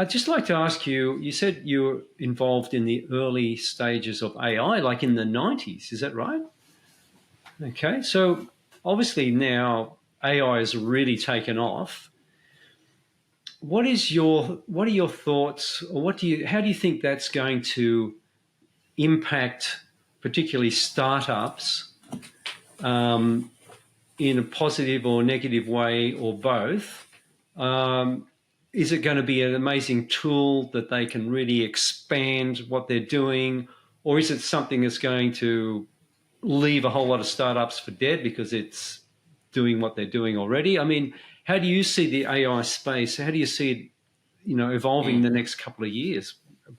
I'd just like to ask you, you said you were involved in the early stages of AI, like in the 90s, is that right? Okay, so obviously now AI has really taken off. What are your thoughts, or how do you think that's going to impact particularly startups um, in a positive or negative way or both? Um, is it going to be an amazing tool that they can really expand what they're doing, or is it something that's going to leave a whole lot of startups for dead because it's doing what they're doing already? I mean, how do you see the AI space? How do you see it, evolving in the next couple of years,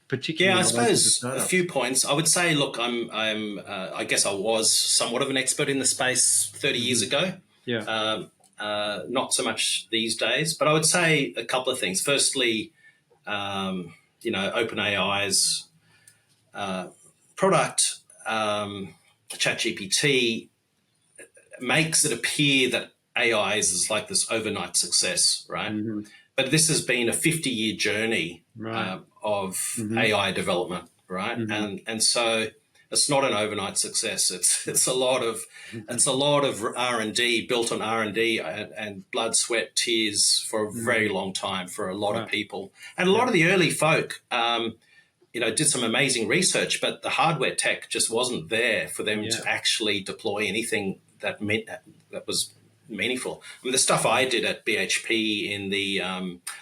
particularly Yeah, I in relation to suppose a few startups? points. I would say, look, I guess I was somewhat of an expert in the space 30 years Hmm. ago. Yeah. Not so much these days, but I would say a couple of things. Firstly, OpenAI's product, ChatGPT, makes it appear that AI is like this overnight success, right? Hmm. But this has been a 50-year journey Right. of Hmm. AI development, right? Hmm. And so it's not an overnight success. It's a lot of R&D built on R&D and blood, sweat, tears for a very Hmm. long time for a lot of Right. people, and a lot Yeah. of the early folk. Did some amazing research, but the hardware tech just wasn't there for them Yeah. to actually deploy anything that was meaningful. I mean, the stuff I did at BHP in the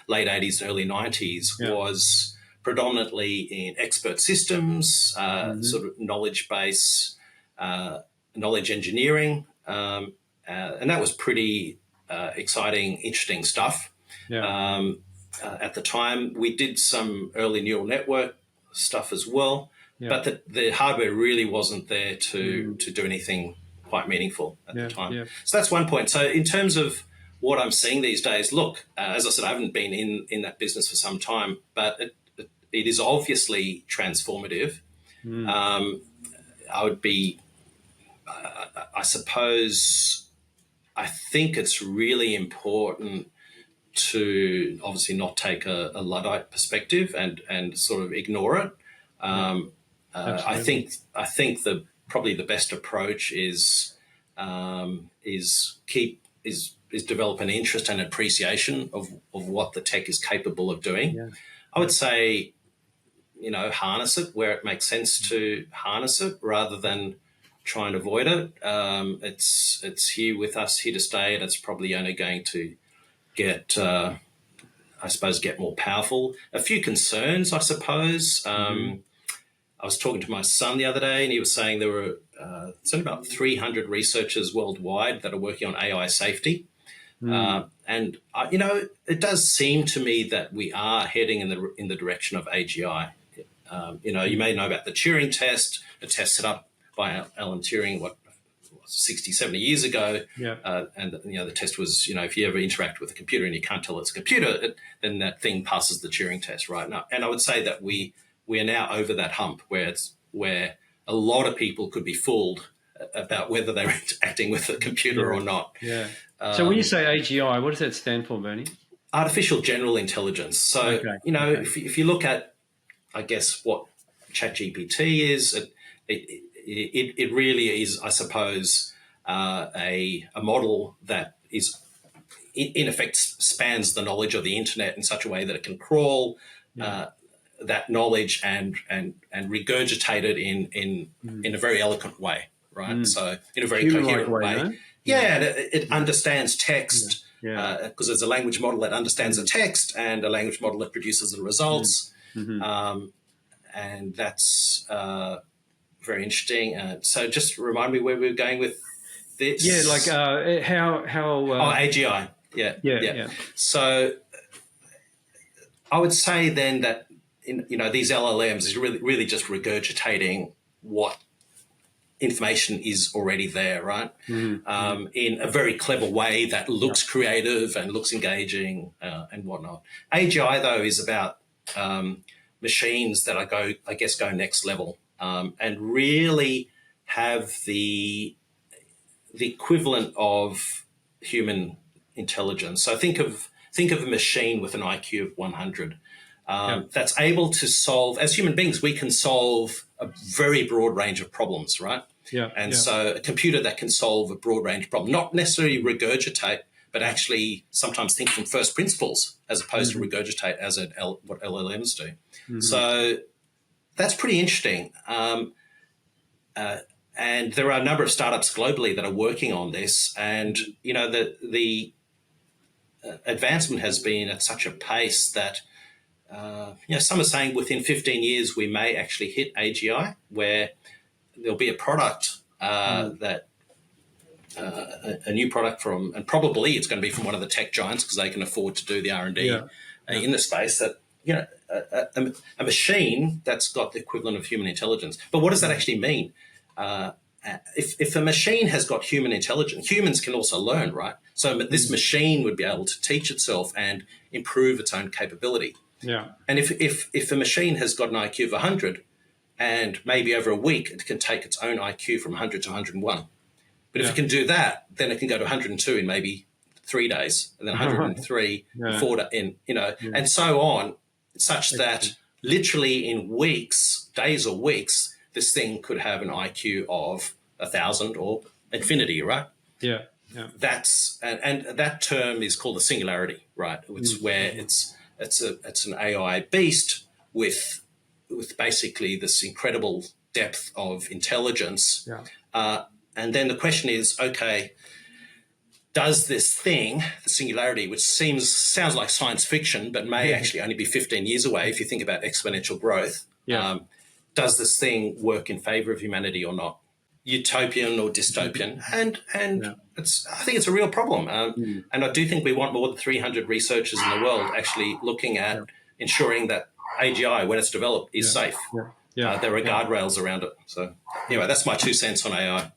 late 80s and early 90s Yeah. was predominantly in expert systems, Hmm. sort of knowledge base, knowledge engineering, and that was pretty exciting, interesting stuff. Yeah. At the time, we did some early neural network stuff as well, Yeah. but the hardware really wasn't there to Mm. do anything quite meaniful at the Yeah. time. Yeah. So that's one point. So in terms of what I'm seeing these days, look, as I said, I haven't been in that business for some time, but it is obviously transformative. Mm. Um, I would be, I suppose, I think it's really important to obviously not take a Luddite perspective and sort of ignore it. Yeah. Um, I Absolutely. think the probably the best approach is develop an interest and appreciation of what the tech is capable of doing. Yeah. I Yeah. would say, harness it where it makes sense to harness it rather than try and avoid it. It's here with us, here to stay, and it's probably only going to get I suppose get more powerful. A few concerns, I suppose. Hmm. I was talking to my son the other day, and he was saying there were it's only about 300 researchers worldwide that are working on AI safety. Mm. And it does seem to me that we are heading in the direction of AGI. You may know about the Turing test, a test set up by Alan Turing, 60, 70 years ago. Yeah. And the test was, if you ever interact with a computer and you can't tell it's a computer, then that thing passes the Turing test, right? Now, and I would say that we are now over that hump where a lot of people could be fooled about whether they're interacting with a computer Yeah. or not. Yeah. So when you say AGI, what does that stand for, Bernie? Artificial general intelligence. So, Okay. Okay. if you look at, I guess, what ChatGPT is, it really is, I suppose, a model that is in effect spans the knowledge of the internet in such a way that it can crawl Yeah. that knowledge and regurgitate it in a very eloquent way, right? Mm. So in a very Human-like coherent way, way. no? Yeah. Yeah, and it understands Yeah. text Yeah. because there's a language model that understands a Mm. text and a language model that produces the Mm. results. Hmm. And that's very interesting. So just remind me where we were going with this. Yeah. Like how. Oh, AGI. Yeah, Yeah. yeah. Yeah. So I would say then that these LLMs is really just regurgitating what information is already there, right? Mm-hmm. In a very clever way that looks creative and looks engaging and whatnot. AGI though is about machines that I guess go next level and really have the equivalent of human intelligence. So think of a machine with an IQ of 100. that's able to solve, as human beings, we can solve a very broad range of problems, right? Yeah. And so a computer that can solve a broad range of problems, not necessarily regurgitate, but actually sometimes think from first principles as opposed to regurgitate as what LLMs do. So that's pretty interesting. And there are a number of startups globally that are working on this. And, you know, the advancement has been at such a pace that, you know, some are saying within 15 years we may actually hit AGI, where there'll be a product that a new product from, and probably it's going to be from one of the tech giants because they can afford to do the R&D in the space, that, you know, a machine that's got the equivalent of human intelligence. But what does that actually mean? If a machine has got human intelligence, humans can also learn, right? So this machine would be able to teach itself and improve its own capability. Yeah. And if a machine has got an IQ of 100, and maybe over a week it can take its own IQ from 100 to 101. But if it can do that, then it can go to 102 in maybe 3 days, and then 103 and so on, such that literally in weeks, days or weeks, this thing could have an IQ of 1,000 or infinity, right? Yeah. Yeah. That's and that term is called the singularity, right? It's where it's an AI beast with basically this incredible depth of intelligence. Yeah. And then the question is, okay, does this thing, the singularity, which sounds like science fiction, but may actually only be 15 years away if you think about exponential growth, does this thing work in favor of humanity or not? Utopian or dystopian? And I think it's a real problem. And I do think we want more than 300 researchers in the world actually looking at ensuring that AGI, when it's developed, is safe. There are guardrails around it. So anyway, that's my 2 cents on AI.